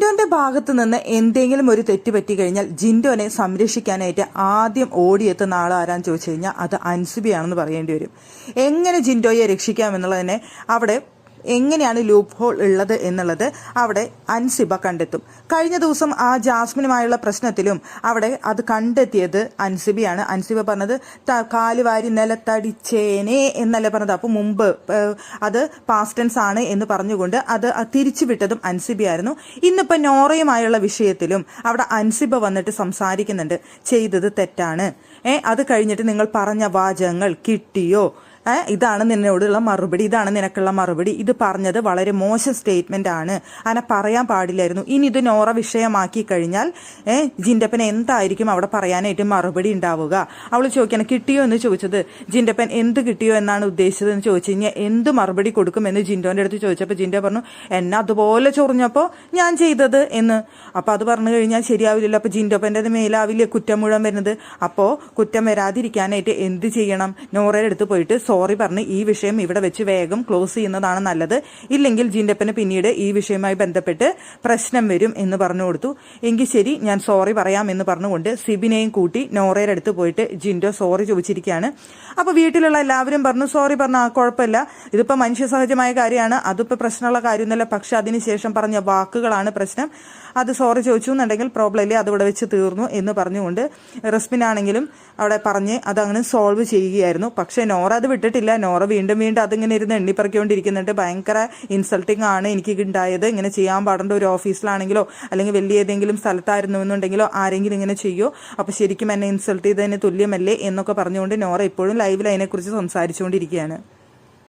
ജിൻഡോന്റെ ഭാഗത്ത് നിന്ന് എന്തെങ്കിലും ഒരു തെറ്റ് പറ്റി കഴിഞ്ഞാൽ ജിൻഡോനെ സംരക്ഷിക്കാനായിട്ട് ആദ്യം ഓടിയെത്തുന്ന ആൾ ആരാന്ന് ചോദിച്ചു കഴിഞ്ഞാൽ അത് അൻസിബയാണെന്ന് പറയേണ്ടി വരും. എങ്ങനെ ജിൻഡോയെ രക്ഷിക്കാമെന്നുള്ളതിനെ അവിടെ എങ്ങനെയാണ് ലൂപ്പ് ഹോൾ ഉള്ളത് എന്നുള്ളത് അവിടെ അൻസിബ കണ്ടെത്തും. കഴിഞ്ഞ ദിവസം ആ ജാസ്മിനുമായുള്ള പ്രശ്നത്തിലും അവിടെ അത് കണ്ടെത്തിയത് അൻസിബയാണ്. അൻസിബ പറഞ്ഞത് കാലുവാരി നിലത്തടിച്ചേനെ എന്നല്ല പറഞ്ഞത്. അപ്പോൾ മുമ്പ് അത് പാസ്റ്റ് ടെൻസ് ആണ് എന്ന് പറഞ്ഞുകൊണ്ട് അത് തിരിച്ചുവിട്ടതും അൻസിബയായിരുന്നു. ഇന്നിപ്പോൾ നോറയുമായുള്ള വിഷയത്തിലും അവിടെ അൻസിബ വന്നിട്ട് സംസാരിക്കുന്നുണ്ട്, ചെയ്തത് തെറ്റാണ്, അത് കഴിഞ്ഞിട്ട് നിങ്ങൾ പറഞ്ഞ വാചകങ്ങൾ കിട്ടിയോ, ഇതാണ് നിന്നോടുള്ള മറുപടി, ഇതാണ് നിനക്കുള്ള മറുപടി, ഇത് പറഞ്ഞത് വളരെ മോശം സ്റ്റേറ്റ്മെന്റ് ആണ്, അങ്ങനെ പറയാൻ പാടില്ലായിരുന്നു. ഇനി ഇത് നോറ വിഷയമാക്കി കഴിഞ്ഞാൽ ജിൻഡപ്പൻ എന്തായിരിക്കും അവിടെ പറയാനായിട്ട് മറുപടി ഉണ്ടാവുക? അവൾ ചോദിക്കണം കിട്ടിയോ എന്ന് ചോദിച്ചത്, ജിൻഡപ്പൻ എന്ത് കിട്ടിയോ എന്നാണ് ഉദ്ദേശിച്ചത് എന്ന് ചോദിച്ചു കഴിഞ്ഞാൽ എന്ത് മറുപടി കൊടുക്കുമെന്ന് ജിൻഡോന്റെ അടുത്ത് ചോദിച്ചപ്പോൾ ജിൻഡോ പറഞ്ഞു എന്നെ അതുപോലെ ചൊറിഞ്ഞപ്പോൾ ഞാൻ ചെയ്തത് എന്ന്. അപ്പോൾ അത് പറഞ്ഞു കഴിഞ്ഞാൽ ശരിയാവില്ലല്ലോ. അപ്പോൾ ജിൻഡോപ്പൻ്റെ മേലാവില്ലേ കുറ്റം മുഴുവൻ വരുന്നത്. അപ്പോൾ കുറ്റം വരാതിരിക്കാനായിട്ട് എന്ത് ചെയ്യണം? നോറയുടെ അടുത്ത് പോയിട്ട് സോറി പറഞ്ഞ് ഈ വിഷയം ഇവിടെ വെച്ച് വേഗം ക്ലോസ് ചെയ്യുന്നതാണ് നല്ലത്, ഇല്ലെങ്കിൽ ജിൻഡപ്പന് പിന്നീട് ഈ വിഷയവുമായി ബന്ധപ്പെട്ട് പ്രശ്നം വരും എന്ന് പറഞ്ഞു കൊടുത്തു. എങ്കിൽ ശരി ഞാൻ സോറി പറയാം എന്ന് പറഞ്ഞുകൊണ്ട് സിബിനെയും കൂട്ടി നോറയുടെ അടുത്ത് പോയിട്ട് ജിൻഡോ സോറി ചോദിച്ചിരിക്കുകയാണ്. അപ്പോൾ വീട്ടിലുള്ള എല്ലാവരും പറഞ്ഞു സോറി പറഞ്ഞ കുഴപ്പമില്ല, ഇതിപ്പോൾ മനുഷ്യ സഹജമായ കാര്യമാണ്, അതിപ്പോൾ പ്രശ്നമുള്ള കാര്യമൊന്നുമല്ല, പക്ഷെ അതിനുശേഷം പറഞ്ഞ വാക്കുകളാണ് പ്രശ്നം. അത് സോറി ചോദിച്ചു എന്നുണ്ടെങ്കിൽ പ്രോബ്ലം ഇല്ലേ, അതിവിടെ വെച്ച് തീർന്നു എന്ന് പറഞ്ഞുകൊണ്ട് റസ്മിനാണെങ്കിലും അവിടെ പറഞ്ഞ് അതങ്ങനെ സോൾവ് ചെയ്യുകയായിരുന്നു. പക്ഷെ നോറ അത് വിട്ടിട്ടില്ല. നോറ വീണ്ടും അതിങ്ങനെ ഇരുന്ന് എണ്ണിപ്പറക്കിക്കൊണ്ടിരിക്കുന്നുണ്ട്. ഭയങ്കര ഇൻസൾട്ടിങ് ആണ് എനിക്ക് ഉണ്ടായത്, ഇങ്ങനെ ചെയ്യാൻ പാടേണ്ട ഒരു ഓഫീസിലാണെങ്കിലോ അല്ലെങ്കിൽ വലിയ ഏതെങ്കിലും സ്ഥലത്തായിരുന്നു എന്നുണ്ടെങ്കിലോ ആരെങ്കിലും ഇങ്ങനെ ചെയ്യോ, അപ്പോൾ ശരിക്കും എന്നെ ഇൻസൾട്ട് ചെയ്തതിന് തുല്യമല്ലേ എന്നൊക്കെ പറഞ്ഞുകൊണ്ട് നോറ ഇപ്പോഴും ലൈവിൽ അതിനെക്കുറിച്ച് സംസാരിച്ചുകൊണ്ടിരിക്കുകയാണ്.